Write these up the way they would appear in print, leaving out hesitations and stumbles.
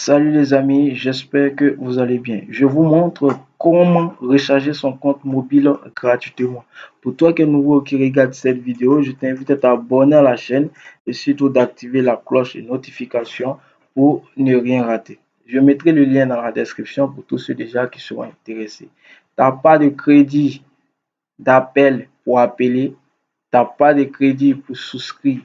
Salut les amis, j'espère que vous allez bien. Je vous montre comment recharger son compte mobile gratuitement. Pour toi qui es nouveau qui regarde cette vidéo, je t'invite à t'abonner à la chaîne et surtout d'activer la cloche de notification pour ne rien rater. Je mettrai le lien dans la description pour tous ceux déjà qui seront intéressés. T'as pas de crédit d'appel pour appeler, t'as pas de crédit pour souscrire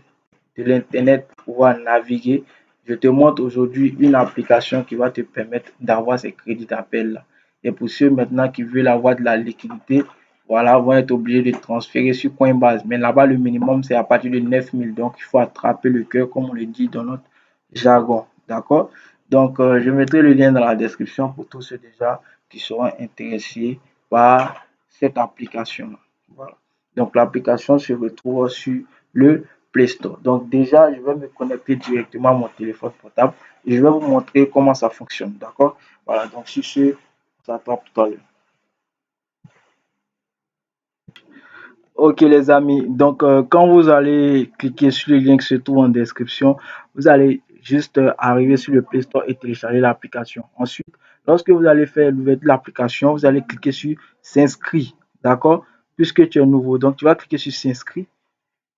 de l'internet pour pouvoir naviguer. Je te montre aujourd'hui une application qui va te permettre d'avoir ces crédits d'appel là. Et pour ceux maintenant qui veulent avoir de la liquidité, voilà, vont être obligés de transférer sur Coinbase. Mais là-bas, le minimum, c'est à partir de 9 000. Donc, il faut attraper le cœur, comme on le dit dans notre jargon. D'accord? Donc, je mettrai le lien dans la description pour tous ceux déjà qui seront intéressés par cette application-là. Voilà. Donc, l'application se retrouve sur le Play Store. Donc déjà, je vais me connecter directement à mon téléphone portable et je vais vous montrer comment ça fonctionne. D'accord? Voilà, donc sur ce, on s'attrape tout à l'heure. Ok les amis, donc quand vous allez cliquer sur le lien qui se trouve en description, vous allez juste arriver sur le Play Store et télécharger l'application. Ensuite, lorsque vous allez faire l'ouverture de l'application, vous allez cliquer sur s'inscrire. D'accord? Puisque tu es nouveau, donc tu vas cliquer sur s'inscrire.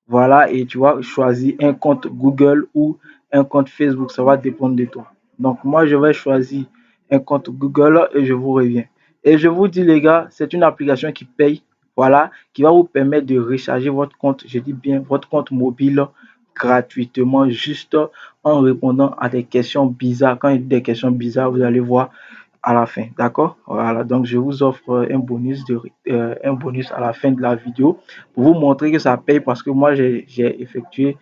Voilà, et tu vas choisir un compte Google ou un compte Facebook, ça va dépendre de toi. Donc, moi, je vais choisir un compte Google et je vous reviens. Et je vous dis, les gars, c'est une application qui paye, voilà, qui va vous permettre de recharger votre compte, je dis bien votre compte mobile gratuitement, juste en répondant à des questions bizarres. Quand il y a des questions bizarres, vous allez voir à la fin, d'accord? Voilà, donc je vous offre un bonus à la fin de la vidéo pour vous montrer que ça paye parce que moi j'ai effectué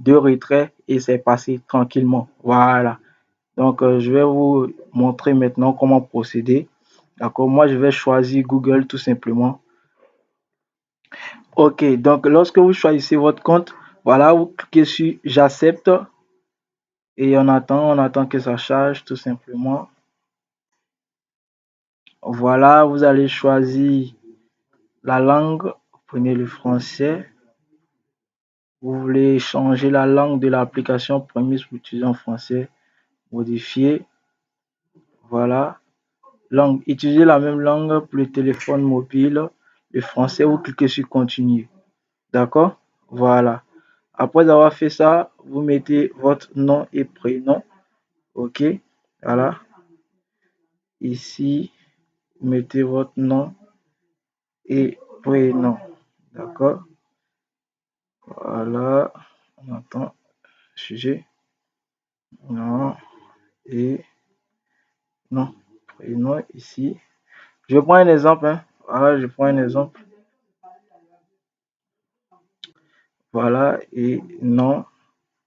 2 retraits et c'est passé tranquillement. Voilà, donc je vais vous montrer maintenant comment procéder. D'accord, moi je vais choisir Google tout simplement. Ok, donc lorsque vous choisissez votre compte, voilà, vous cliquez sur j'accepte et on attend que ça charge tout simplement. Voilà, vous allez choisir la langue, prenez le français. Vous voulez changer la langue de l'application, prenez pour utiliser en français, modifier. Voilà, langue, utilisez la même langue pour le téléphone mobile, le français, vous cliquez sur continuer. D'accord? Voilà. Après avoir fait ça, vous mettez votre nom et prénom. Ok? Voilà. Ici, mettez votre nom et prénom. D'accord? Voilà. On attend. Sujet. Non. Et non. Prénom ici. Je prends un exemple. Hein. Voilà, je prends un exemple. Voilà. Et non.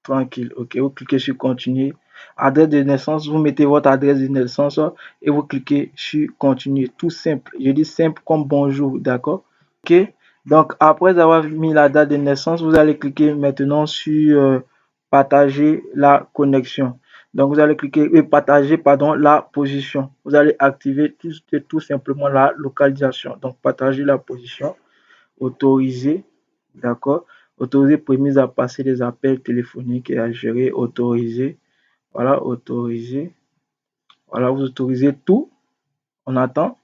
Tranquille. Ok. Vous cliquez sur continuer. Adresse de naissance. Vous mettez votre adresse de naissance et vous cliquez sur continuer. Tout simple. Je dis simple comme bonjour. D'accord? Ok. Donc, après avoir mis la date de naissance, vous allez cliquer maintenant sur partager la connexion. Donc, vous allez cliquer et partager, pardon, la position. Vous allez activer tout simplement la localisation. Donc, partager la position, autoriser, d'accord? Autoriser prémise à passer des appels téléphoniques et à gérer, autoriser. Voilà, autoriser. Voilà, vous autorisez tout. On attend.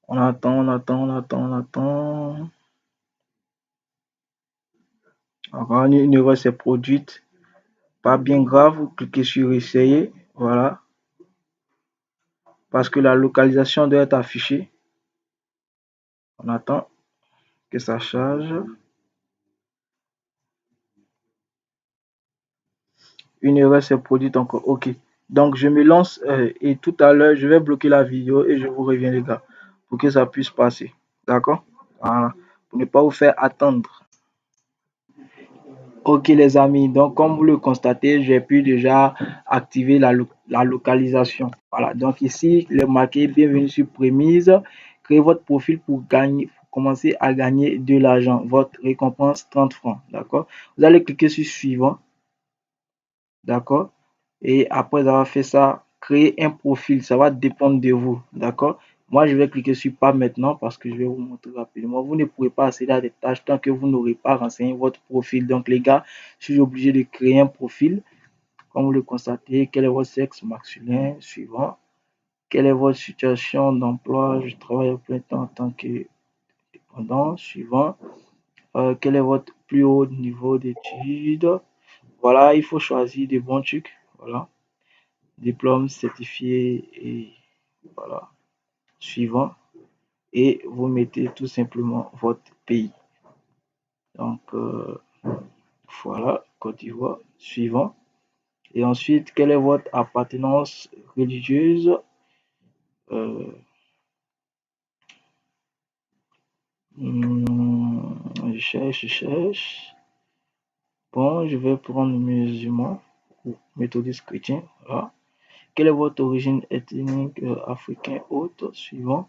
On attend. Encore une erreur s'est produite. Pas bien grave, vous cliquez sur essayer. Voilà. Parce que la localisation doit être affichée. On attend que ça charge. Une erreur s'est produite encore. Ok. Donc je me lance et tout à l'heure, je vais bloquer la vidéo et je vous reviens les gars. Pour que ça puisse passer. D'accord? Voilà. Pour ne pas vous faire attendre. Ok les amis, donc comme vous le constatez, j'ai pu déjà activer la localisation. Voilà, donc ici, il est marqué bienvenue sur Prémise. Créez votre profil pour commencer à gagner de l'argent. Votre récompense 30 francs. D'accord? Vous allez cliquer sur suivant. D'accord? Et après avoir fait ça, créer un profil. Ça va dépendre de vous. D'accord? Moi, je vais cliquer sur pas maintenant parce que je vais vous montrer rapidement. Vous ne pourrez pas accéder à des tâches tant que vous n'aurez pas renseigné votre profil. Donc, les gars, je suis obligé de créer un profil. Comme vous le constatez, quel est votre sexe masculin? Suivant. Quelle est votre situation d'emploi? Je travaille à plein temps en tant que dépendant. Suivant. Quel est votre plus haut niveau d'études? Voilà, il faut choisir des bons trucs. Voilà. Diplôme certifié et voilà. Suivant. Et vous mettez tout simplement votre pays. Donc, voilà, Côte d'Ivoire. Suivant. Et ensuite, quelle est votre appartenance religieuse? Euh, je cherche. Bon, je vais prendre musulman ou méthodiste chrétien. Voilà. Quelle est votre origine ethnique africaine haute? Suivant.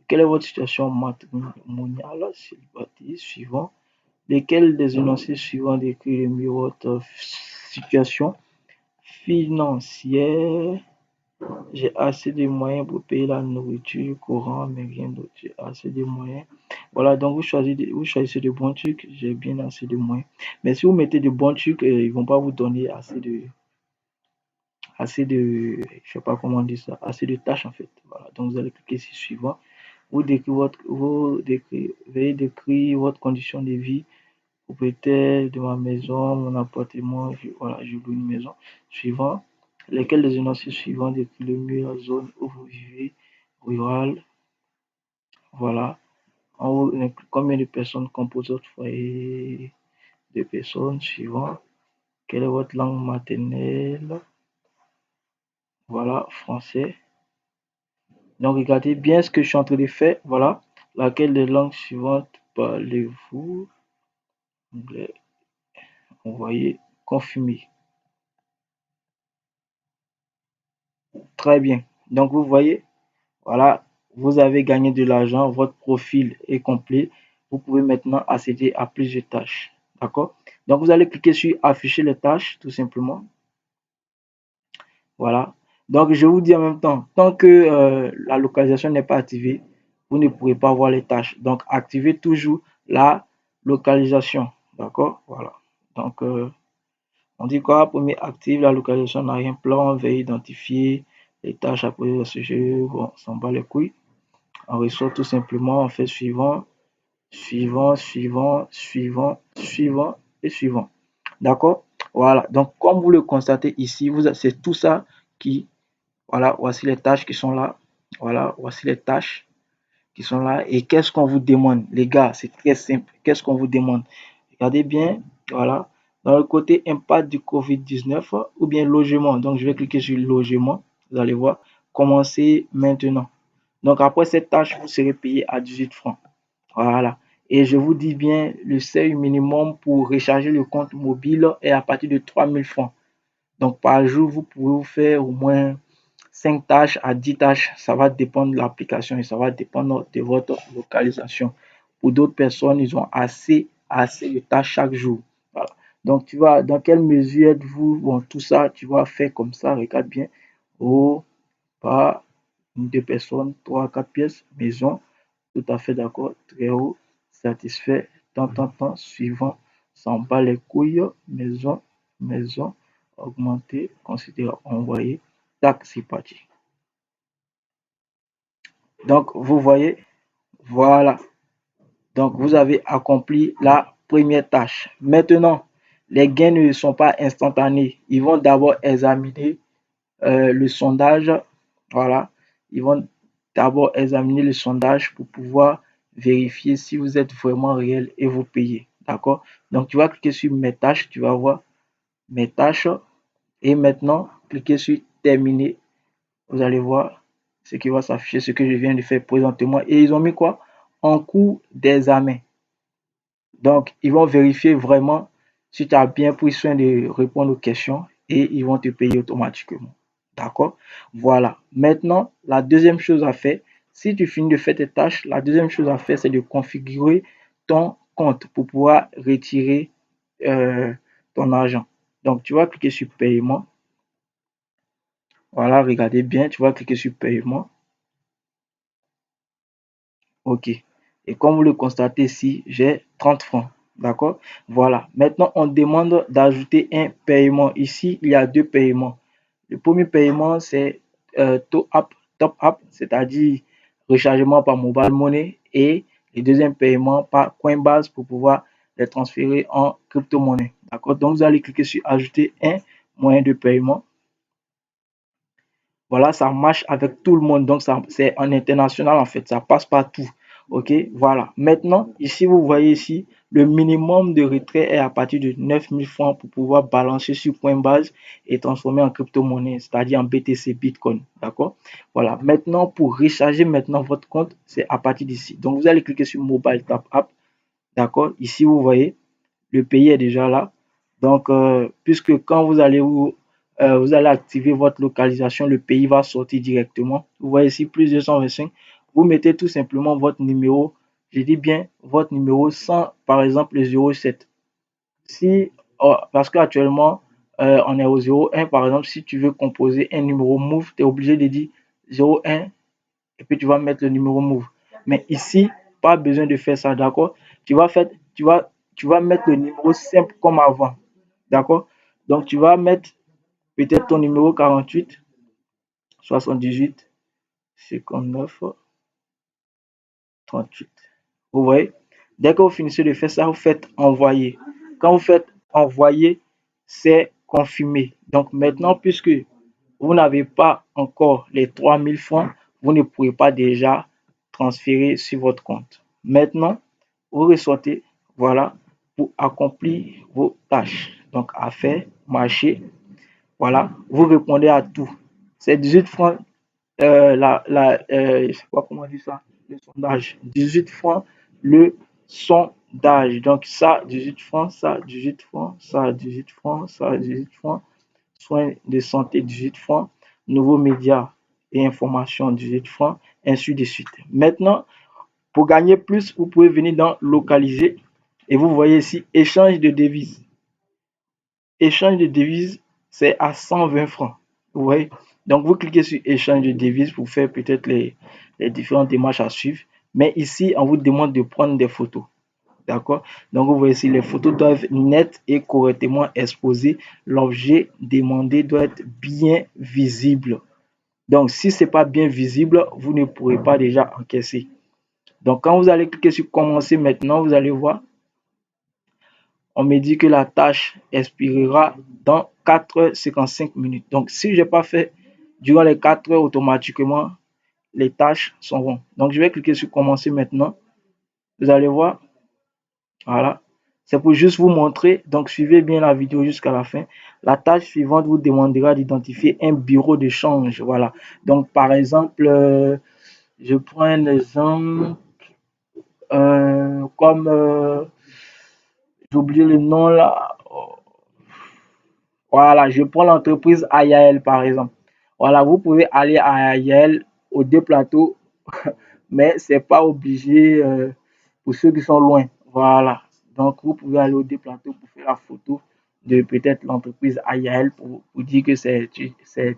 Quelle est votre situation matrimoniale? Célibataire. Suivant. Lesquels des énoncés suivants décrivent le mieux votre situation financière? J'ai assez de moyens pour payer la nourriture courante, mais rien d'autre. J'ai assez de moyens. Voilà, donc vous choisissez de bons trucs. J'ai bien assez de moyens. Mais si vous mettez de bons trucs, ils vont pas vous donner je sais pas comment dire ça, assez de tâches en fait. Voilà, donc vous allez cliquer sur suivant. Veuillez décrire votre condition de vie, propriétaire de ma maison, mon appartement, voilà, je loue une maison. Suivant, lesquels des énoncés suivants décrivent le mieux la zone où vous vivez, rural, voilà. En haut, combien de personnes composent votre foyer de personnes, suivant. Quelle est votre langue maternelle? Voilà, français. Donc, regardez bien ce que je suis en train de faire. Voilà. Laquelle des langues suivantes parlez-vous? Anglais. Envoyer. Confirmer. Très bien. Donc, vous voyez, voilà, vous avez gagné de l'argent. Votre profil est complet. Vous pouvez maintenant accéder à plusieurs tâches. D'accord? Donc, vous allez cliquer sur afficher les tâches, tout simplement. Voilà. Donc, je vous dis en même temps, tant que la localisation n'est pas activée, vous ne pourrez pas voir les tâches. Donc, activez toujours la localisation. D'accord? Voilà. Donc, on dit quoi? Premier, active la localisation n'a rien plan, veuillez identifier les tâches à poser à ce jeu. Bon, on s'en bat les couilles. On ressort tout simplement, on fait suivant, suivant, suivant, suivant, suivant et suivant. D'accord? Voilà. Donc, comme vous le constatez ici, c'est tout ça qui voilà, voici les tâches qui sont là. Voilà, voici les tâches qui sont là. Et qu'est-ce qu'on vous demande, les gars? C'est très simple. Qu'est-ce qu'on vous demande? Regardez bien, voilà. Dans le côté impact du Covid-19 ou bien logement. Donc, je vais cliquer sur logement. Vous allez voir. Commencez maintenant. Donc, après cette tâche, vous serez payé à 18 francs. Voilà. Et je vous dis bien, le seuil minimum pour recharger le compte mobile est à partir de 3000 francs. Donc, par jour, vous pouvez vous faire au moins 5 tâches à 10 tâches, ça va dépendre de l'application et ça va dépendre de votre localisation. Pour d'autres personnes, ils ont assez de tâches chaque jour. Voilà. Donc, tu vas, dans quelle mesure êtes-vous? Bon, tout ça, tu vas faire comme ça, regarde bien. Oh, pas une, deux personnes, trois, quatre pièces, maison, tout à fait d'accord, très haut, satisfait, tant, suivant, s'en bat les couilles, maison, augmenter, considérer, envoyer, tac, c'est parti. Donc, vous voyez, voilà. Donc, vous avez accompli la première tâche. Maintenant, les gains ne sont pas instantanés. Ils vont d'abord examiner le sondage. Voilà. Ils vont d'abord examiner le sondage pour pouvoir vérifier si vous êtes vraiment réel et vous payez. D'accord? Donc, tu vas cliquer sur mes tâches. Tu vas voir mes tâches. Et maintenant, cliquez sur terminer. Vous allez voir ce qui va s'afficher, ce que je viens de faire présentement. Et ils ont mis quoi? En cours d'examen. Donc, ils vont vérifier vraiment si tu as bien pris soin de répondre aux questions et ils vont te payer automatiquement. D'accord? Voilà. Maintenant, la deuxième chose à faire, si tu finis de faire tes tâches, la deuxième chose à faire, c'est de configurer ton compte pour pouvoir retirer ton argent. Donc, tu vas cliquer sur paiement. Voilà, regardez bien, tu vas cliquer sur paiement. OK. Et comme vous le constatez ici, j'ai 30 francs. D'accord? Voilà. Maintenant, on demande d'ajouter un paiement. Ici, il y a deux paiements. Le premier paiement, c'est top up, c'est-à-dire rechargement par mobile money. Et le deuxième paiement par Coinbase pour pouvoir les transférer en crypto-monnaie. D'accord? Donc, vous allez cliquer sur ajouter un moyen de paiement. Voilà, ça marche avec tout le monde. Donc, ça, c'est en international en fait. Ça passe partout. OK, voilà. Maintenant, ici, vous voyez ici, le minimum de retrait est à partir de 9000 francs pour pouvoir balancer sur Coinbase et transformer en crypto-monnaie, c'est-à-dire en BTC, Bitcoin. D'accord? Voilà. Maintenant, pour recharger maintenant votre compte, c'est à partir d'ici. Donc, vous allez cliquer sur Mobile Tap App. D'accord? Ici, vous voyez, le pays est déjà là. Donc, puisque quand vous allez activer votre localisation, le pays va sortir directement. Vous voyez ici, plus 225. Vous mettez tout simplement votre numéro. Je dis bien votre numéro sans, par exemple, le 07. Si, parce qu'actuellement, on est au 01. Par exemple, si tu veux composer un numéro Move, tu es obligé de dire 01 et puis tu vas mettre le numéro Move. Mais ici, pas besoin de faire ça, d'accord? Tu vas faire, tu vas mettre le numéro simple comme avant, d'accord? Donc, tu vas mettre peut-être ton numéro 48, 78, 59, 38. Vous voyez? Dès que vous finissez de faire ça, vous faites envoyer. Quand vous faites envoyer, c'est confirmé. Donc maintenant, puisque vous n'avez pas encore les 3000 francs, vous ne pourrez pas déjà transférer sur votre compte. Maintenant, vous ressortez, voilà, pour accomplir vos tâches. Donc, affaires, marché, voilà, vous répondez à tout. C'est 18 francs, je sais pas comment on dit ça, le sondage. 18 francs, le sondage. Donc, ça, 18 francs, ça, 18 francs, ça, 18 francs, ça, 18 francs. Soins de santé, 18 francs. Nouveaux médias et informations, 18 francs, ainsi de suite. Maintenant, pour gagner plus, vous pouvez venir dans localiser et vous voyez ici échange de devises. Échange de devises, c'est à 120 francs. Vous voyez? Donc, vous cliquez sur échange de devises pour faire peut-être les différentes démarches à suivre. Mais ici, on vous demande de prendre des photos. D'accord? Donc, vous voyez ici, les photos doivent être nettes et correctement exposées. L'objet demandé doit être bien visible. Donc, si ce n'est pas bien visible, vous ne pourrez pas déjà encaisser. Donc, quand vous allez cliquer sur commencer maintenant, vous allez voir, on me dit que la tâche expirera dans 4h55 minutes. Donc, si je n'ai pas fait durant les 4 heures, automatiquement, les tâches sont bonnes. Donc, je vais cliquer sur commencer maintenant. Vous allez voir, voilà. C'est pour juste vous montrer. Donc, suivez bien la vidéo jusqu'à la fin. La tâche suivante vous demandera d'identifier un bureau de change. Voilà. Donc, par exemple, je prends un exemple comme, j'ai oublié le nom là. Voilà, je prends l'entreprise Ayael par exemple. Voilà, vous pouvez aller à Ayael aux deux plateaux, mais c'est pas obligé pour ceux qui sont loin. Voilà, donc vous pouvez aller aux deux plateaux pour faire la photo de peut-être l'entreprise Ayael pour dire que c'est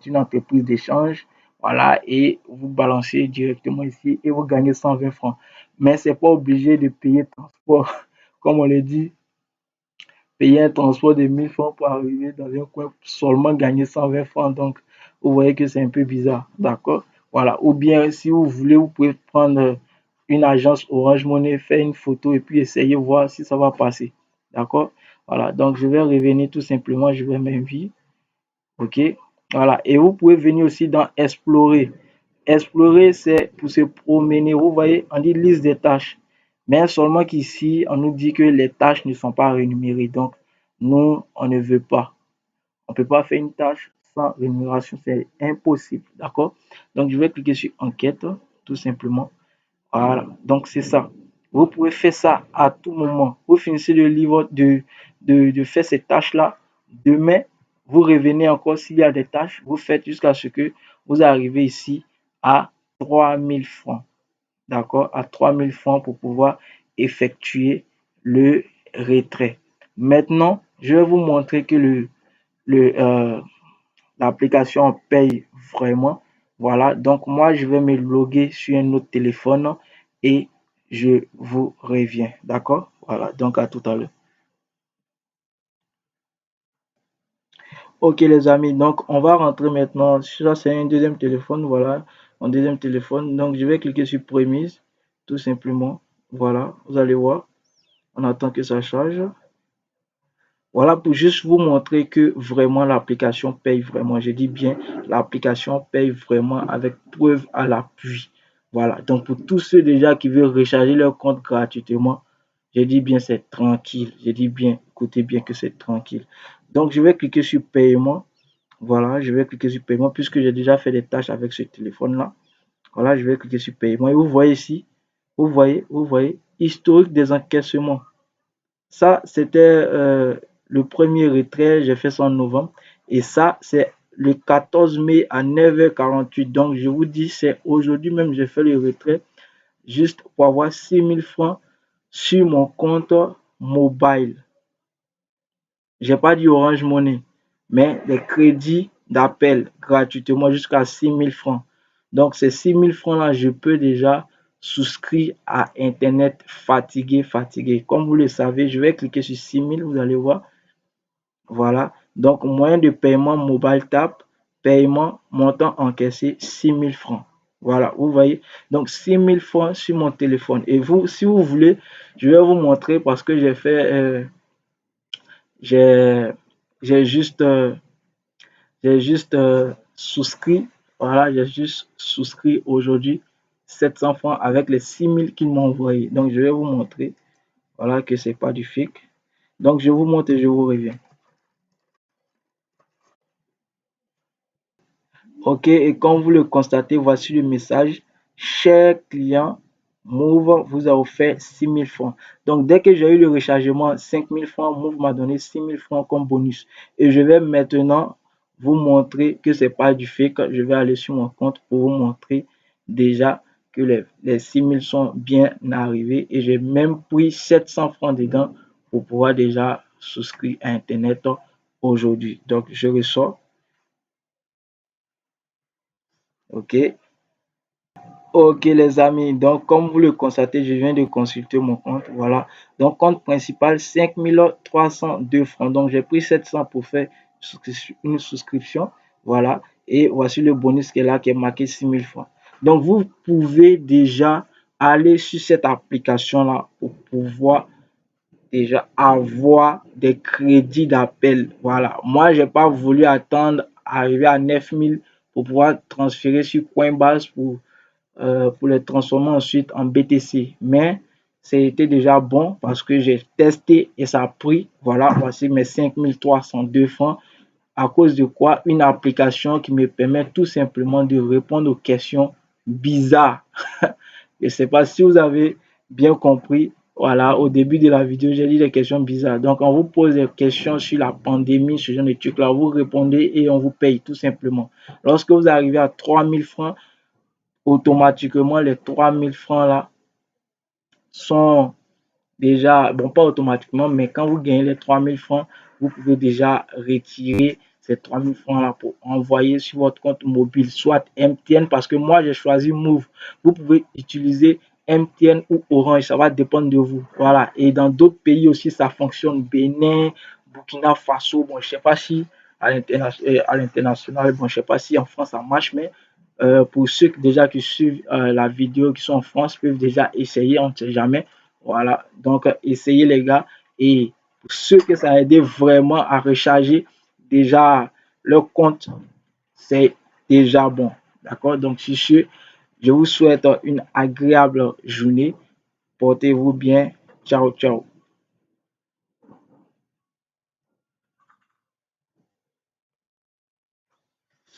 une entreprise d'échange. Voilà, et vous balancez directement ici et vous gagnez 120 francs. Mais c'est pas obligé de payer transport, comme on le dit, payer un transport de 1000 francs pour arriver dans un coin, seulement gagner 120 francs. Donc, vous voyez que c'est un peu bizarre. D'accord? Voilà. Ou bien, si vous voulez, vous pouvez prendre une agence Orange Money, faire une photo et puis essayer voir si ça va passer. D'accord? Voilà. Donc, je vais revenir tout simplement. Je vais m'inviter. OK? Voilà. Et vous pouvez venir aussi dans Explorer. Explorer, c'est pour se promener. Vous voyez, on dit liste des tâches. Mais seulement qu'ici, on nous dit que les tâches ne sont pas rémunérées. Donc, nous, on ne veut pas. On ne peut pas faire une tâche sans rémunération. C'est impossible. D'accord? Donc, je vais cliquer sur enquête, tout simplement. Voilà. Donc, c'est ça. Vous pouvez faire ça à tout moment. Vous finissez le livre de faire ces tâches-là. Demain, vous revenez encore s'il y a des tâches. Vous faites jusqu'à ce que vous arrivez ici à 3000 francs. D'accord? À 3000 francs pour pouvoir effectuer le retrait. Maintenant, je vais vous montrer que l'application paye vraiment. Voilà. Donc, moi, je vais me loguer sur un autre téléphone et je vous reviens. D'accord? Voilà, donc à tout à l'heure. Ok les amis, donc on va rentrer maintenant. Ça c'est un deuxième téléphone, voilà, un deuxième téléphone. Donc je vais cliquer sur prémise, tout simplement. Voilà, vous allez voir. On attend que ça charge. Voilà pour juste vous montrer que vraiment l'application paye vraiment. Je dis bien, l'application paye vraiment avec preuve à l'appui. Voilà, donc pour tous ceux déjà qui veulent recharger leur compte gratuitement, je dis bien c'est tranquille. Je dis bien, écoutez bien que c'est tranquille. Donc je vais cliquer sur paiement. Voilà, je vais cliquer sur paiement puisque j'ai déjà fait des tâches avec ce téléphone-là. Voilà, je vais cliquer sur paiement et vous voyez ici, vous voyez, historique des encaissements. Ça, c'était le premier retrait, j'ai fait ça en novembre. Et ça, c'est le 14 mai à 9h48. Donc, je vous dis, c'est aujourd'hui même, j'ai fait le retrait juste pour avoir 6000 francs sur mon compte mobile. J'ai pas dit Orange Money, mais des crédits d'appel gratuitement jusqu'à 6000 francs. Donc, ces 6000 francs-là, je peux déjà souscrire à Internet fatigué. Comme vous le savez, je vais cliquer sur 6000, vous allez voir. Voilà. Donc, moyen de paiement mobile tap, paiement montant encaissé 6000 francs. Voilà, vous voyez. Donc, 6000 francs sur mon téléphone. Et vous, si vous voulez, je vais vous montrer parce que j'ai fait, j'ai juste, souscrit. Voilà, j'ai juste souscrit aujourd'hui 700 francs avec les 6000 qu'ils m'ont envoyé. Donc, je vais vous montrer. Voilà que c'est pas du fake. Donc, je vous montre et je vous reviens. Ok, et comme vous le constatez, voici le message. Cher client, Move vous a offert 6000 francs. Donc, dès que j'ai eu le rechargement 5000 francs, Move m'a donné 6000 francs comme bonus. Et je vais maintenant vous montrer que c'est pas du fake. Je vais aller sur mon compte pour vous montrer déjà que les 6000 sont bien arrivés. Et j'ai même pris 700 francs dedans pour pouvoir déjà souscrire à Internet aujourd'hui. Donc, je ressors. Ok. Ok les amis, donc comme vous le constatez, je viens de consulter mon compte, voilà. Donc compte principal 5302 francs. Donc j'ai pris 700 pour faire une souscription, voilà. Et voici le bonus qui est là, qui est marqué 6000 francs. Donc vous pouvez déjà aller sur cette application là pour pouvoir déjà avoir des crédits d'appel. Voilà, moi j'ai pas voulu attendre arriver à 9000 pour pouvoir transférer sur Coinbase pour les transformer ensuite en BTC. Mais c'était déjà bon parce que j'ai testé et ça a pris. Voilà, voici mes 5302 francs. À cause de quoi? Une application qui me permet tout simplement de répondre aux questions bizarres. Je ne sais pas si vous avez bien compris. Voilà, au début de la vidéo, j'ai dit des questions bizarres. Donc, on vous pose des questions sur la pandémie, ce genre de trucs là. Vous répondez et on vous paye tout simplement. Lorsque vous arrivez à 3000 francs, automatiquement, les 3000 francs là sont déjà, bon, pas automatiquement, mais quand vous gagnez les 3000 francs, vous pouvez déjà retirer ces 3000 francs là pour envoyer sur votre compte mobile, soit MTN, parce que moi j'ai choisi Move. Vous pouvez utiliser MTN ou Orange, ça va dépendre de vous. Voilà, et dans d'autres pays aussi ça fonctionne, Bénin, Burkina Faso, bon, je sais pas si à l'international, bon, je sais pas si en France ça marche, mais pour ceux déjà qui suivent la vidéo, qui sont en France, peuvent déjà essayer, on ne sait jamais. Voilà, donc essayez les gars. Et pour ceux que ça a aidé vraiment à recharger déjà leur compte, c'est déjà bon. D'accord? Donc sur ce, je vous souhaite une agréable journée. Portez-vous bien. Ciao, ciao.